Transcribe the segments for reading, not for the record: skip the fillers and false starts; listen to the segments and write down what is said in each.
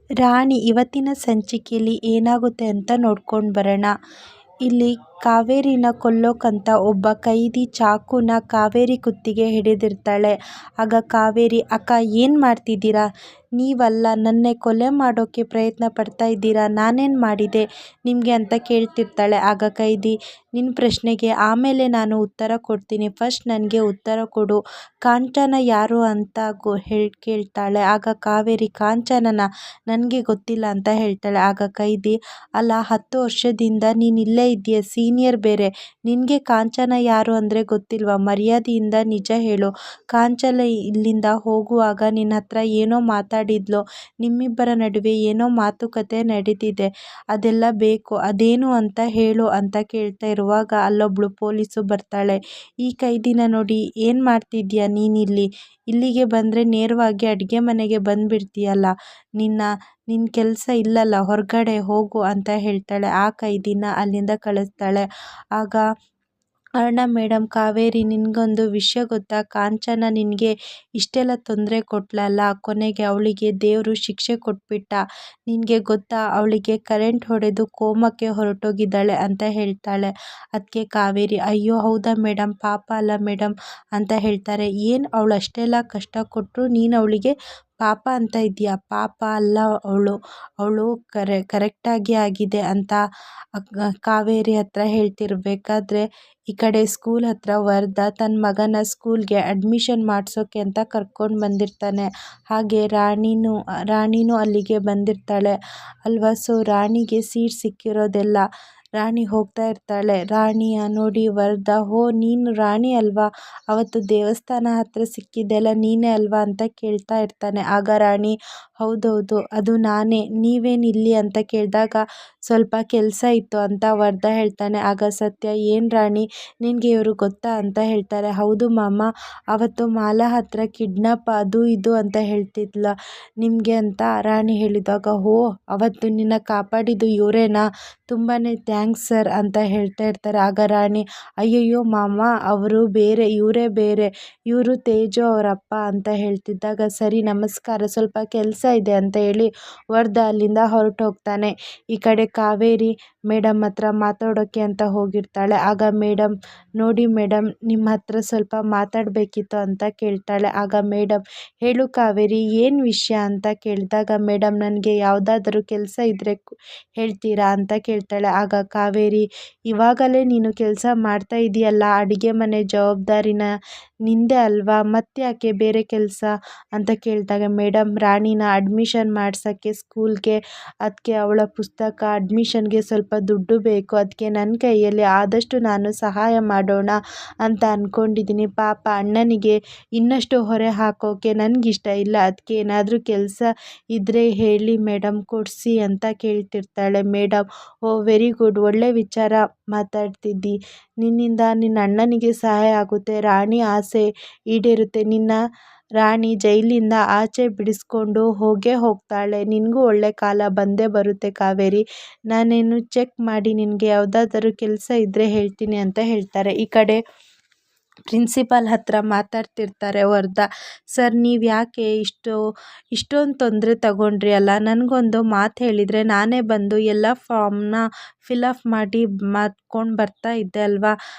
ರಾಣಿ ಇವತ್ತಿನ ಸಂಚಿಕೆಯಲ್ಲಿ ಏನಾಗುತ್ತೆ ಅಂತ ನೋಡ್ಕೊಂಡು ಬರೋಣ. ಇಲ್ಲಿ ಕಾವೇರಿನ ಕೊಲ್ಲೋಕಂತ ಒಬ್ಬ ಕೈದಿ ಚಾಕುನ ಕಾವೇರಿ ಕುತ್ತಿಗೆ ಹಿಡಿದಿರ್ತಾಳೆ. ಆಗ ಕಾವೇರಿ, ಅಕ್ಕ ಏನು ಮಾಡ್ತಿದ್ದೀರಾ? ನೀವಲ್ಲ ನನ್ನೇ ಕೊಲೆ ಮಾಡೋಕ್ಕೆ ಪ್ರಯತ್ನ ಪಡ್ತಾ ಇದ್ದೀರಾ, ನಾನೇನು ಮಾಡಿದೆ ನಿಮಗೆ ಅಂತ ಕೇಳ್ತಿರ್ತಾಳೆ. ಆಗ ಕೈದಿ, ನಿನ್ನ ಪ್ರಶ್ನೆಗೆ ಆಮೇಲೆ ನಾನು ಉತ್ತರ ಕೊಡ್ತೀನಿ, ಫಸ್ಟ್ ನನಗೆ ಉತ್ತರ ಕೊಡು, ಕಾಂಚನ ಯಾರು ಅಂತ ಕೇಳ್ತಾಳೆ. ಆಗ ಕಾವೇರಿ, ಕಾಂಚನನ ನನಗೆ ಗೊತ್ತಿಲ್ಲ ಅಂತ ಹೇಳ್ತಾಳೆ. ಆಗ ಕೈದಿ, ಅಲ್ಲ 10 ವರ್ಷದಿಂದ ನೀನು ಇಲ್ಲೇ ಇದೆಯಾ, ಸೀನಿಯರ್ ಬೇರೆ, ನಿನಗೆ ಕಾಂಚನ ಯಾರು ಅಂದರೆ ಗೊತ್ತಿಲ್ವಾ? ಮರ್ಯಾದೆಯಿಂದ ನಿಜ ಹೇಳು. ಕಾಂಚನ ಇಲ್ಲಿಂದ ಹೋಗುವಾಗ ನಿನ್ನ ಹತ್ರ ಏನೋ ಮಾತಾಡಿದ್ಲು, ನಿಮ್ಮಿಬ್ಬರ ನಡುವೆ ಏನೋ ಮಾತುಕತೆ ನಡೆದಿದೆ, ಅದೆಲ್ಲ ಬೇಕು, ಅದೇನು ಅಂತ ಹೇಳು ಅಂತ ಕೇಳ್ತಾ ಇರುವಾಗ ಅಲ್ಲೊಬ್ಳು ಪೊಲೀಸು ಬರ್ತಾಳೆ. ಈ ಕೈದಿನ ನೋಡಿ, ಏನು ಮಾಡ್ತಿದ್ಯಾ ನೀನಿಲ್ಲಿ? ಇಲ್ಲಿಗೆ ಬಂದರೆ ನೇರವಾಗಿ ಅಡುಗೆ ಮನೆಗೆ ಬಂದುಬಿಡ್ತೀಯಲ್ಲ, ನಿನ್ನ ಕೆಲಸ ಇಲ್ಲಲ್ಲ, ಹೊರಗಡೆ ಹೋಗು ಅಂತ ಹೇಳ್ತಾಳೆ. ಆ ಕೈದಿನ ಅಲ್ಲಿಂದ ಕಳಿಸ್ತಾಳೆ. ಆಗ ಅರುಣಾ ಮೇಡಮ್, ಕಾವೇರಿ ನಿನಗೊಂದು ವಿಷಯ ಗೊತ್ತಾ? ಕಾಂಚನ ನಿನಗೆ ಇಷ್ಟೆಲ್ಲ ತೊಂದರೆ ಕೊಟ್ಲಲ್ಲ, ಕೊನೆಗೆ ಅವಳಿಗೆ ದೇವರು ಶಿಕ್ಷೆ ಕೊಟ್ಬಿಟ್ಟ, ನಿನಗೆ ಗೊತ್ತಾ? ಅವಳಿಗೆ ಕರೆಂಟ್ ಹೊಡೆದು ಕೋಮಕ್ಕೆ ಹೊರಟೋಗಿದ್ದಾಳೆ ಅಂತ ಹೇಳ್ತಾಳೆ. ಅದಕ್ಕೆ ಕಾವೇರಿ, ಅಯ್ಯೋ ಹೌದಾ ಮೇಡಮ್, ಪಾಪ ಅಲ್ಲ ಮೇಡಮ್ ಅಂತ ಹೇಳ್ತಾರೆ. ಏನು ಅವಳು ಅಷ್ಟೆಲ್ಲ ಕಷ್ಟ ಕೊಟ್ಟರು ನೀನು ಅವಳಿಗೆ ಪಾಪ ಅಂತ ಇದೆಯಾ? ಪಾಪ ಅಲ್ಲ, ಅವಳು ಕರೆಕ್ಟಾಗಿ ಆಗಿದೆ ಅಂತ ಕಾವೇರಿ ಹತ್ರ ಹೇಳ್ತಿರ್ಬೇಕಾದ್ರೆ ಈ ಕಡೆ ಸ್ಕೂಲ್ ಹತ್ರ ವರದ ತನ್ನ ಮಗನ ಸ್ಕೂಲ್ಗೆ ಅಡ್ಮಿಷನ್ ಮಾಡಿಸೋಕೆ ಅಂತ ಕರ್ಕೊಂಡು ಬಂದಿರ್ತಾನೆ. ಹಾಗೆ ರಾಣಿನೂ ಅಲ್ಲಿಗೆ ಬಂದಿರ್ತಾಳೆ ಅಲ್ವಾ. ಸೊ ರಾಣಿಗೆ ಸೀಟ್ ಸಿಕ್ಕಿರೋದೆಲ್ಲ ರಾಣಿ ಹೋಗ್ತಾ ಇರ್ತಾಳೆ. ರಾಣಿಯ ನೋಡಿ ವರದ, ಓ ನೀನು ರಾಣಿ ಅಲ್ವಾ, ಅವತ್ತು ದೇವಸ್ಥಾನ ಹತ್ರ ಸಿಕ್ಕಿದ್ದೆಲ್ಲ ನೀನೇ ಅಲ್ವಾ ಅಂತ ಕೇಳ್ತಾ ಇರ್ತಾನೆ. ಆಗ ರಾಣಿ, ಹೌದೌದು ಅದು ನಾನೇ, ನೀವೇನಿಲ್ಲಿ ಅಂತ ಕೇಳಿದಾಗ ಸ್ವಲ್ಪ ಕೆಲಸ ಇತ್ತು ಅಂತ ವರದ ಹೇಳ್ತಾನೆ. ಆಗ ಸತ್ಯ, ಏನು ರಾಣಿ ನಿನಗೆ ಇವರು ಗೊತ್ತಾ ಅಂತ ಹೇಳ್ತಾರೆ. ಹೌದು ಮಾಮ, ಅವತ್ತು ಮಾಲಾ ಹತ್ರ ಕಿಡ್ನಾಪ್ ಅದು ಇದು ಅಂತ ಹೇಳ್ತಿದ್ಲ ನಿಮಗೆ ಅಂತ ರಾಣಿ ಹೇಳಿದಾಗ, ಓ ಅವತ್ತು ನಿನ್ನ ಕಾಪಾಡಿದ್ದು ಇವರೇನಾ, ತುಂಬಾ ಥ್ಯಾಂಕ್ಸ್ ಸರ್ ಅಂತ ಹೇಳ್ತಾ ಇರ್ತಾರೆ. ಆಗ ರಾಣಿ, ಅಯ್ಯಯ್ಯೋ ಮಾಮ, ಅವರು ಬೇರೆ, ಇವರೇ ಬೇರೆ, ಇವರು ತೇಜು ಅವರಪ್ಪ ಅಂತ ಹೇಳ್ತಿದ್ದಾಗ, ಸರಿ ನಮಸ್ಕಾರ, ಸ್ವಲ್ಪ ಕೆಲಸ ಇದೆ ಅಂತ ಹೇಳಿ ವರದ ಅಲ್ಲಿಂದ ಹೊರಟು ಹೋಗ್ತಾನೆ. ಈ ಕಡೆ ಕಾವೇರಿ ಮೇಡಮ್ ಹತ್ರ ಮಾತಾಡೋಕ್ಕೆ ಅಂತ ಹೋಗಿರ್ತಾಳೆ. ಆಗ ಮೇಡಮ್, ನೋಡಿ ಮೇಡಮ್, ನಿಮ್ಮ ಹತ್ರ ಸ್ವಲ್ಪ ಮಾತಾಡಬೇಕಿತ್ತು ಅಂತ ಕೇಳ್ತಾಳೆ. ಆಗ ಮೇಡಮ್, ಹೇಳು ಕಾವೇರಿ, ಏನು ವಿಷಯ ಅಂತ ಕೇಳಿದಾಗ ಮೇಡಮ್, ನನಗೆ ಯಾವುದಾದ್ರೂ ಕೆಲಸ ಇದ್ದರೆ ಹೇಳ್ತೀರಾ ಅಂತ ಕೇಳ್ತಾಳೆ. ಆಗ ಕಾವೇರಿ, ಇವಾಗಲೇ ನೀನು ಕೆಲಸ ಮಾಡ್ತಾ ಇದೆಯಲ್ಲ, ಅಡುಗೆ ಮನೆ ಜವಾಬ್ದಾರಿನ ನಿಂದೆ ಅಲ್ವಾ, ಮತ್ತೆ ಯಾಕೆ ಬೇರೆ ಕೆಲಸ ಅಂತ ಕೇಳಿದಾಗ ಮೇಡಮ್, ರಾಣಿನ ಅಡ್ಮಿಷನ್ ಮಾಡ್ಸೋಕ್ಕೆ ಸ್ಕೂಲ್ಗೆ, ಅದಕ್ಕೆ ಅವಳ ಪುಸ್ತಕ ಅಡ್ಮಿಷನ್ಗೆ ಸ್ವಲ್ಪ ದುಡ್ಡು ಬೇಕು, ಅದಕ್ಕೆ ನನ್ನ ಕೈಯಲ್ಲಿ ಆದಷ್ಟು ನಾನು ಸಹಾಯ ಮಾಡೋಣ ಅಂತ ಅಂದ್ಕೊಂಡಿದ್ದೀನಿ. ಪಾಪ ಅಣ್ಣನಿಗೆ ಇನ್ನಷ್ಟು ಹೊರೆ ಹಾಕೋಕ್ಕೆ ನನಗಿಷ್ಟ ಇಲ್ಲ, ಅದಕ್ಕೆ ಏನಾದರೂ ಕೆಲಸ ಇದ್ದರೆ ಹೇಳಿ ಮೇಡಮ್, ಕೊಡಿಸಿ ಅಂತ ಕೇಳ್ತಿರ್ತಾಳೆ. ಮೇಡಮ್, ಓ ವೆರಿ ಗುಡ್, ಒಳ್ಳೆ ವಿಚಾರ ಮಾತಾಡ್ತಿದ್ದಿ, ನಿನ್ನಿಂದ ನಿನ್ನ ಅಣ್ಣನಿಗೆ ಸಹಾಯ ಆಗುತ್ತೆ, ರಾಣಿ ಆಸೆ ಈಡೇರುತ್ತೆ, ನಿನ್ನ ರಾಣಿ ಜೈಲಿಂದ ಆಚೆ ಬಿಡಿಸ್ಕೊಂಡು ಹೋಗೇ ಹೋಗ್ತಾಳೆ, ನಿನಗೂ ಒಳ್ಳೆ ಕಾಲ ಬಂದೇ ಬರುತ್ತೆ ಕಾವೇರಿ, ನಾನೇನು ಚೆಕ್ ಮಾಡಿ ನಿನಗೆ ಯಾವುದಾದ್ರೂ ಕೆಲಸ ಇದ್ದರೆ ಹೇಳ್ತೀನಿ ಅಂತ ಹೇಳ್ತಾರೆ. ಈ ಕಡೆ ಪ್ರಿನ್ಸಿಪಾಲ್ ಹತ್ರ ಮಾತಾಡ್ತಿರ್ತಾರೆ ವರದ, ಸರ್ ನೀವು ಯಾಕೆ ಇಷ್ಟೊಂದು ತೊಂದರೆ ತಗೊಂಡ್ರಿ ಅಲ್ಲ, ನನಗೊಂದು ಮಾತು ಹೇಳಿದರೆ ನಾನೇ ಬಂದು ಎಲ್ಲ ಫಾರ್ಮ್ನ ಫಿಲಪ್ ಮಾಡಿ ಮಾಡ್ಕೊಂಡು ಬರ್ತಾ ಇದ್ದೆ ಅಲ್ವಾ,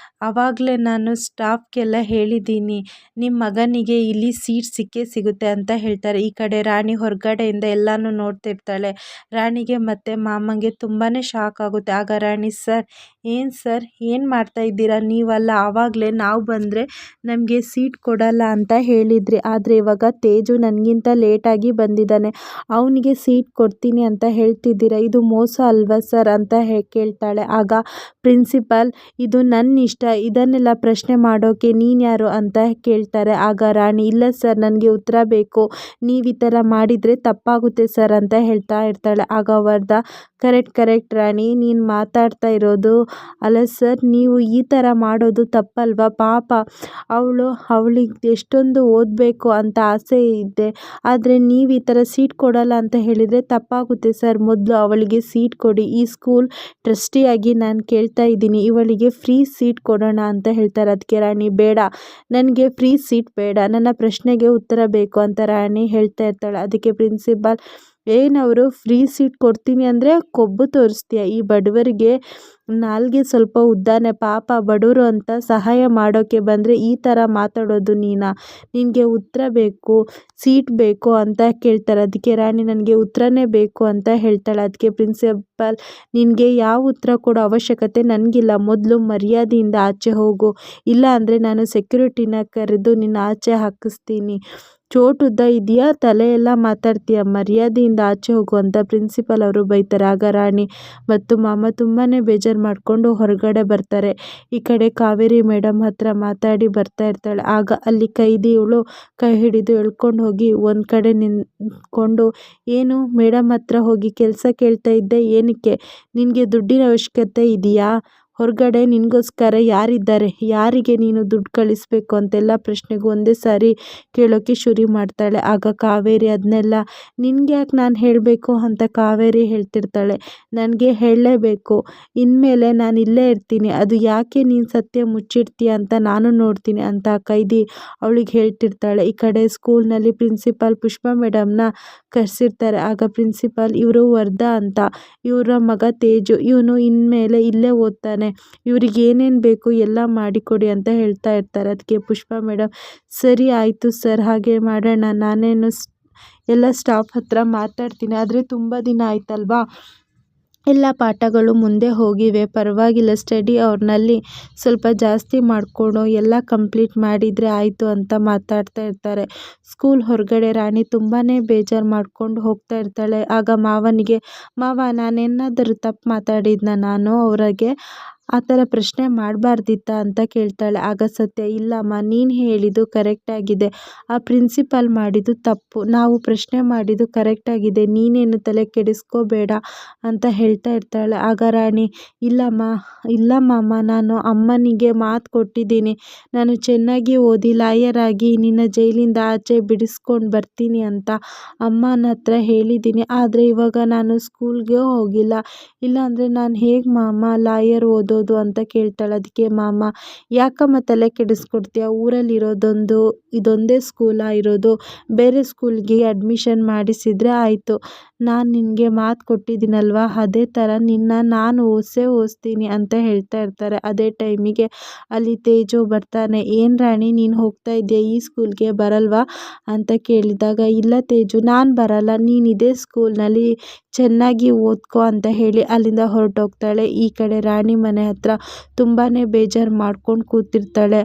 ಆವಾಗಲೇ ನಾನು ಸ್ಟಾಫ್ಗೆಲ್ಲ ಹೇಳಿದ್ದೀನಿ ನಿಮ್ಮ ಮಗನಿಗೆ ಇಲ್ಲಿ ಸೀಟ್ ಸಿಕ್ಕೇ ಸಿಗುತ್ತೆ ಅಂತ ಹೇಳ್ತಾರೆ. ಈ ಕಡೆ ರಾಣಿ ಹೊರಗಡೆಯಿಂದ ಎಲ್ಲನೂ ನೋಡ್ತಿರ್ತಾಳೆ. ರಾಣಿಗೆ ಮತ್ತು ಮಾಮಂಗೆ ತುಂಬಾ ಶಾಕ್ ಆಗುತ್ತೆ. ಆಗ ರಾಣಿ, ಸರ್ ಏನು ಮಾಡ್ತಾ ಇದ್ದೀರಾ, ನೀವಲ್ಲ ಆವಾಗಲೇ ನಾವು ಬಂದರೆ ನಮಗೆ ಸೀಟ್ ಕೊಡಲ್ಲ ಅಂತ ಹೇಳಿದ್ರಿ, ಆದರೆ ಇವಾಗ ತೇಜು ನನಗಿಂತ ಲೇಟಾಗಿ ಬಂದಿದ್ದಾನೆ, ಅವನಿಗೆ ಸೀಟ್ ಕೊಡ್ತೀನಿ ಅಂತ ಹೇಳ್ತಿದ್ದೀರಾ, ಇದು ಮೋಸ ಅಲ್ವಾ ಸರ್ ಅಂತ ಕೇಳ್ತಾಳೆ. ಆಗ ಪ್ರಿನ್ಸಿಪಾಲ್, ಇದು ನನ್ನ ಇಷ್ಟ, ಇದನ್ನೆಲ್ಲ ಪ್ರಶ್ನೆ ಮಾಡೋಕ್ಕೆ ನೀನು ಯಾರು ಅಂತ ಕೇಳ್ತಾರೆ. ಆಗ ರಾಣಿ, ಇಲ್ಲ ಸರ್ ನನಗೆ ಉತ್ತರ ಬೇಕು, ನೀವು ಈ ಥರ ಮಾಡಿದರೆ ತಪ್ಪಾಗುತ್ತೆ ಸರ್ ಅಂತ ಹೇಳ್ತಾ ಇರ್ತಾಳೆ. ಆಗ ವರದ, ಕರೆಕ್ಟ್ ರಾಣಿ, ನೀನು ಮಾತಾಡ್ತಾ ಇರೋದು ಅಲ್ಲ ಸರ್, ನೀವು ಈ ಥರ ಮಾಡೋದು ತಪ್ಪಲ್ವಾ, ಪಾಪ ಅವಳಿಗೆ ಎಷ್ಟೊಂದು ಓದಬೇಕು ಅಂತ ಆಸೆ ಇದೆ, ಆದರೆ ನೀವು ಈ ಥರ ಸೀಟ್ ಕೊಡಲ್ಲ ಅಂತ ಹೇಳಿದರೆ ತಪ್ಪಾಗುತ್ತೆ ಸರ್, ಮೊದಲು ಅವಳಿಗೆ ಸೀಟ್ ಕೊಡಿ, ಈ ಸ್ಕೂಲ್ ಟ್ರಸ್ಟಿಯಾಗಿ ನಾನು ಕೇಳ್ತಾ ಇದ್ದೀನಿ, ಇವಳಿಗೆ ಫ್ರೀ ಸೀಟ್ ಕೊಡೋಣ ಅಂತ ಹೇಳ್ತಾರೆ. ಅದಕ್ಕೆ ರಾಣಿ, ಬೇಡ, ನನಗೆ ಫ್ರೀ ಸೀಟ್ ಬೇಡ, ನನ್ನ ಪ್ರಶ್ನೆಗೆ ಉತ್ತರ ಬೇಕು ಅಂತ ರಾಣಿ ಹೇಳ್ತಾ ಇರ್ತಾಳೆ. ಅದಕ್ಕೆ ಪ್ರಿನ್ಸಿಪಾಲ್, ಏನವರು ಫ್ರೀ ಸೀಟ್ ಕೊಡ್ತೀನಿ ಅಂದರೆ ಕೊಬ್ಬು ತೋರಿಸ್ತೀಯ. ಈ ಬಡವರಿಗೆ ನಾಲ್ಗೆ ಸ್ವಲ್ಪ ಉದ್ದಾನೆ, ಪಾಪ ಬಡವರು ಅಂತ ಸಹಾಯ ಮಾಡೋಕ್ಕೆ ಬಂದರೆ ಈ ಥರ ಮಾತಾಡೋದು ನೀನಾ? ನಿನಗೆ ಉತ್ತರ ಬೇಕು, ಸೀಟ್ ಬೇಕು ಅಂತ ಕೇಳ್ತಾರೆ. ಅದಕ್ಕೆ ರಾಣಿ ನನಗೆ ಉತ್ತರನೇ ಬೇಕು ಅಂತ ಹೇಳ್ತಾಳೆ. ಅದಕ್ಕೆ ಪ್ರಿನ್ಸಿಪಾಲ್, ನಿನಗೆ ಯಾವ ಉತ್ತರ ಕೊಡೋ ಅವಶ್ಯಕತೆ ನನಗಿಲ್ಲ, ಮೊದಲು ಮರ್ಯಾದೆಯಿಂದ ಆಚೆ ಹೋಗು, ಇಲ್ಲ ಅಂದರೆ ನಾನು ಸೆಕ್ಯೂರಿಟಿನ ಕರೆದು ನಿನ್ನ ಆಚೆ ಹಾಕಿಸ್ತೀನಿ. ಚೋಟುದ್ದ ಇದೆಯಾ, ತಲೆ ಎಲ್ಲ ಮಾತಾಡ್ತೀಯ, ಮರ್ಯಾದೆಯಿಂದ ಆಚೆ ಹೋಗು ಅಂತ ಪ್ರಿನ್ಸಿಪಾಲ್ ಅವರು ಬೈತಾರೆ. ಆಗ ರಾಣಿ ಮತ್ತು ಮಾಮ ತುಂಬಾ ಬೇಜಾರು ಮಾಡಿಕೊಂಡು ಹೊರಗಡೆ ಬರ್ತಾರೆ. ಈ ಕಡೆ ಕಾವೇರಿ ಮೇಡಮ್ ಹತ್ರ ಮಾತಾಡಿ ಬರ್ತಾ ಇರ್ತಾಳೆ. ಆಗ ಅಲ್ಲಿ ಕೈದಿಯವಳು ಕೈ ಹಿಡಿದು ಎಳ್ಕೊಂಡು ಹೋಗಿ ಒಂದು ಕಡೆ ನಿಂತ್ಕೊಂಡು, ಏನು ಮೇಡಮ್ ಹತ್ರ ಹೋಗಿ ಕೆಲಸ ಕೇಳ್ತಾ ಇದ್ದೆ, ಏನಕ್ಕೆ? ನಿನಗೆ ದುಡ್ಡಿನ ಅವಶ್ಯಕತೆ ಇದೆಯಾ? ಹೊರಗಡೆ ನಿನಗೋಸ್ಕರ ಯಾರಿದ್ದಾರೆ? ಯಾರಿಗೆ ನೀನು ದುಡ್ಡು ಕಳಿಸ್ಬೇಕು ಅಂತೆಲ್ಲ ಪ್ರಶ್ನೆಗೂ ಒಂದೇ ಸಾರಿ ಕೇಳೋಕ್ಕೆ ಶುರು ಮಾಡ್ತಾಳೆ. ಆಗ ಕಾವೇರಿ ಅದನ್ನೆಲ್ಲ ನಿನಗೆ ಯಾಕೆ ನಾನು ಹೇಳಬೇಕು ಅಂತ ಕಾವೇರಿ ಹೇಳ್ತಿರ್ತಾಳೆ. ನನಗೆ ಹೇಳಲೇಬೇಕು, ಇನ್ಮೇಲೆ ನಾನು ಇಲ್ಲೇ ಇರ್ತೀನಿ, ಅದು ಯಾಕೆ ನೀನು ಸತ್ಯ ಮುಚ್ಚಿಡ್ತೀಯ ಅಂತ ನಾನು ನೋಡ್ತೀನಿ ಅಂತ ಕೈದಿ ಅವಳಿಗೆ ಹೇಳ್ತಿರ್ತಾಳೆ. ಈ ಕಡೆ ಸ್ಕೂಲ್ನಲ್ಲಿ ಪ್ರಿನ್ಸಿಪಾಲ್ ಪುಷ್ಪಾ ಮೇಡಮ್ನ ಕರೆಸಿರ್ತಾರೆ. ಆಗ ಪ್ರಿನ್ಸಿಪಾಲ್, ಇವರು ವರ್ಧಾ ಅಂತ, ಇವರ ಮಗ ತೇಜು, ಇವನು ಇನ್ಮೇಲೆ ಇಲ್ಲೇ ಓದ್ತಾನೆ, ಇವ್ರಿಗೆ ಏನೇನು ಬೇಕು ಎಲ್ಲ ಮಾಡಿಕೊಡಿ ಅಂತ ಹೇಳ್ತಾ ಇರ್ತಾರೆ. ಅದಕ್ಕೆ ಪುಷ್ಪಾ ಮೇಡಮ್, ಸರಿ ಆಯಿತು ಸರ್, ಹಾಗೆ ಮಾಡೋಣ, ನಾನೇನು ಎಲ್ಲ ಸ್ಟಾಫ್ ಹತ್ರ ಮಾತಾಡ್ತೀನಿ, ಆದರೆ ತುಂಬ ದಿನ ಆಯ್ತಲ್ವಾ, ಎಲ್ಲ ಪಾಠಗಳು ಮುಂದೆ ಹೋಗಿವೆ, ಪರವಾಗಿಲ್ಲ, ಸ್ಟಡಿ ಅವ್ರನ್ನಲ್ಲಿ ಸ್ವಲ್ಪ ಜಾಸ್ತಿ ಮಾಡಿಕೊಂಡು ಎಲ್ಲ ಕಂಪ್ಲೀಟ್ ಮಾಡಿದರೆ ಆಯಿತು ಅಂತ ಮಾತಾಡ್ತಾ ಇರ್ತಾರೆ. ಸ್ಕೂಲ್ ಹೊರಗಡೆ ರಾಣಿ ತುಂಬಾ ಬೇಜಾರು ಮಾಡ್ಕೊಂಡು ಹೋಗ್ತಾ ಇರ್ತಾಳೆ. ಆಗ ಮಾವನಿಗೆ, ಮಾವ ನಾನೇನಾದರೂ ತಪ್ಪು ಮಾತಾಡಿದ್ನ ನಾನು ಅವರಿಗೆ? ಆ ಥರ ಪ್ರಶ್ನೆ ಮಾಡಬಾರ್ದಿತ್ತ ಅಂತ ಕೇಳ್ತಾಳೆ. ಆಗ ಸತ್ಯ, ಇಲ್ಲಮ್ಮ, ನೀನು ಹೇಳಿದ್ದು ಕರೆಕ್ಟಾಗಿದೆ, ಆ ಪ್ರಿನ್ಸಿಪಾಲ್ ಮಾಡಿದ್ದು ತಪ್ಪು, ನಾವು ಪ್ರಶ್ನೆ ಮಾಡಿದ್ದು ಕರೆಕ್ಟಾಗಿದೆ, ನೀನೇನು ತಲೆ ಕೆಡಿಸ್ಕೋಬೇಡ ಅಂತ ಹೇಳ್ತಾ ಇರ್ತಾಳೆ. ಆಗ ರಾಣಿ, ಇಲ್ಲ ಮಾಮ, ನಾನು ಅಮ್ಮನಿಗೆ ಮಾತು ಕೊಟ್ಟಿದ್ದೀನಿ, ನಾನು ಚೆನ್ನಾಗಿ ಓದಿ ಲಾಯರ್ ಆಗಿ ನಿನ್ನ ಜೈಲಿಂದ ಆಚೆ ಬಿಡಿಸ್ಕೊಂಡು ಬರ್ತೀನಿ ಅಂತ ಅಮ್ಮನ ಹತ್ರ ಹೇಳಿದ್ದೀನಿ, ಆದರೆ ಇವಾಗ ನಾನು ಸ್ಕೂಲ್ಗೆ ಹೋಗಿಲ್ಲ, ಇಲ್ಲಾಂದರೆ ನಾನು ಹೇಗೆ ಮಾಮ ಲಾಯರ್ ಓದೋದು ಅಂತ ಕೇಳ್ತಾಳೆ. ಅದಕ್ಕೆ ಮಾಮ, ಯಾಕಮ್ಮ ತಲೆ ಕೆಡಿಸ್ಕೊಡ್ತೀಯ, ಇದೊಂದೇ ಸ್ಕೂಲಾ ಇರೋದು, ಬೇರೆ ಸ್ಕೂಲ್ಗೆ ಅಡ್ಮಿಷನ್ ಮಾಡಿಸಿದ್ರೆ ಆಯಿತು, ನಾನು ನಿನಗೆ ಮಾತು ಕೊಟ್ಟಿದ್ದೀನಲ್ವ, ಅದೇ ಥರ ನಾನು ಓದಿಸ್ತೀನಿ ಅಂತ ಹೇಳ್ತಾ ಇರ್ತಾರೆ. ಅದೇ ಟೈಮಿಗೆ ಅಲ್ಲಿ ತೇಜು ಬರ್ತಾನೆ. ಏನು ರಾಣಿ, ನೀನು ಹೋಗ್ತಾ ಇದೆಯಾ, ಈ ಸ್ಕೂಲ್ಗೆ ಬರಲ್ವಾ ಅಂತ ಕೇಳಿದಾಗ, ಇಲ್ಲ ತೇಜು, ನಾನು ಬರಲ್ಲ, ನೀನು ಇದೇ ಸ್ಕೂಲ್ನಲ್ಲಿ ಚೆನ್ನಾಗಿ ಓದ್ಕೋ ಅಂತ ಹೇಳಿ ಅಲ್ಲಿಂದ ಹೊರಟೋಗ್ತಾಳೆ. ಈ ಕಡೆ ರಾಣಿ ಮನೆ ಹತ್ರ ತುಂಬಾ ಬೇಜಾರು ಮಾಡ್ಕೊಂಡು ಕೂತಿರ್ತಾಳೆ.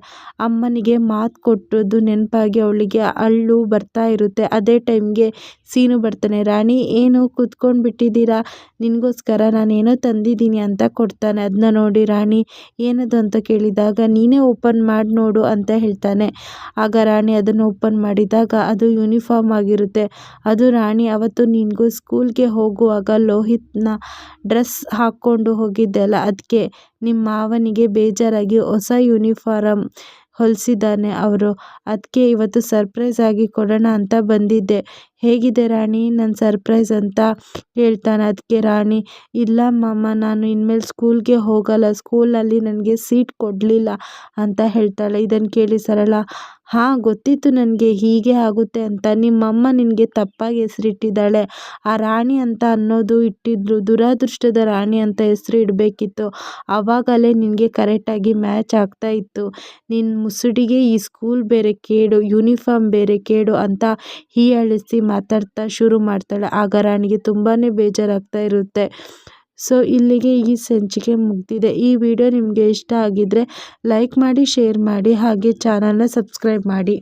ಅಮ್ಮನಿಗೆ ಮಾತು ಕೊಟ್ಟದ್ದು ನೆನಪಾಗಿ ಅವಳಿಗೆ ಅಳು ಬರ್ತಾ ಇರುತ್ತೆ. ಅದೇ ಟೈಮ್ಗೆ ಸೀನು ಬರ್ತಾನೆ. ರಾಣಿ, ಏನು ಕೂತ್ಕೊಂಡು ಬಿಟ್ಟಿದ್ದೀರಾ, ನಿನಗೋಸ್ಕರ ನಾನೇನೋ ತಂದಿದ್ದೀನಿ ಅಂತ ಕೊಡ್ತಾನೆ. ಅದನ್ನ ನೋಡಿ ರಾಣಿ, ಏನದು ಅಂತ ಕೇಳಿದಾಗ, ನೀನೇ ಓಪನ್ ಮಾಡಿ ನೋಡು ಅಂತ ಹೇಳ್ತಾನೆ. ಆಗ ರಾಣಿ ಅದನ್ನು ಓಪನ್ ಮಾಡಿದಾಗ ಅದು ಯೂನಿಫಾರ್ಮ್ ಆಗಿರುತ್ತೆ. ಅದು ರಾಣಿ, ಅವತ್ತು ನಿನಗೂ ಸ್ಕೂಲ್ಗೆ ಹೋಗುವಾಗ ಲೋಹಿತ್ನ ಡ್ರೆಸ್ ಹಾಕ್ಕೊಂಡು ಹೋಗಿದ್ದೆಲ್ಲ, ಅದಕ್ಕೆ ನಿಮ್ಮ ಮಾವನಿಗೆ ಬೇಜಾರಾಗಿ ಹೊಸ ಯೂನಿಫಾರಮ್ ಹೊಲಿಸಿದ್ದಾನೆ ಅವರು, ಅದಕ್ಕೆ ಇವತ್ತು ಸರ್ಪ್ರೈಸ್ ಆಗಿ ಕೊಡೋಣ ಅಂತ ಬಂದಿದ್ದೆ, ಹೇಗಿದೆ ರಾಣಿ ನನ್ನ ಸರ್ಪ್ರೈಸ್ ಅಂತ ಹೇಳ್ತಾನೆ. ಅದಕ್ಕೆ ರಾಣಿ, ಇಲ್ಲ ಮಾಮ, ನಾನು ಇನ್ಮೇಲೆ ಸ್ಕೂಲ್ಗೆ ಹೋಗಲ್ಲ, ಸ್ಕೂಲಲ್ಲಿ ನನಗೆ ಸೀಟ್ ಕೊಡಲಿಲ್ಲ ಅಂತ ಹೇಳ್ತಾಳೆ. ಇದನ್ನು ಕೇಳಿ ಸರಳ, ಹಾಂ ಗೊತ್ತಿತ್ತು ನನಗೆ ಹೀಗೆ ಆಗುತ್ತೆ ಅಂತ, ನಿಮ್ಮಮ್ಮ ನಿನಗೆ ತಪ್ಪಾಗಿ ಹೆಸರಿಟ್ಟಿದ್ದಾಳೆ, ಆ ರಾಣಿ ಅಂತ ಅನ್ನೋದು ಇಟ್ಟಿದ್ರು, ದುರಾದೃಷ್ಟದ ರಾಣಿ ಅಂತ ಹೆಸರು ಇಡಬೇಕಿತ್ತು, ಆವಾಗಲೇ ನಿನಗೆ ಕರೆಕ್ಟಾಗಿ ಮ್ಯಾಚ್ ಆಗ್ತಾ ಇತ್ತು, ನಿನ್ನ ಮುಸುಡಿಗೆ ಈ ಸ್ಕೂಲ್ ಬೇರೆ ಕೇಡು, ಯೂನಿಫಾರ್ಮ್ ಬೇರೆ ಕೇಡು ಅಂತ ಹೀಯಾಳಿಸಿ ಮಾತಾಡ್ತಾ ಶುರು ಮಾಡ್ತಾಳೆ. ಆಗ ರಾಣಿಗೆ ತುಂಬಾ ಬೇಜಾರಾಗ್ತಾ ಇರುತ್ತೆ. ಸೊ ಇಲ್ಲಿಗೆ ಈ ಸಂಚಿಕೆ ಮುಗಿದಿದೆ. ಈ ವಿಡಿಯೋ ನಿಮಗೆ ಇಷ್ಟ ಆಗಿದ್ದರೆ ಲೈಕ್ ಮಾಡಿ, ಶೇರ್ ಮಾಡಿ, ಹಾಗೆ ಚಾನಲ್ನ ಸಬ್ಸ್ಕ್ರೈಬ್ ಮಾಡಿ.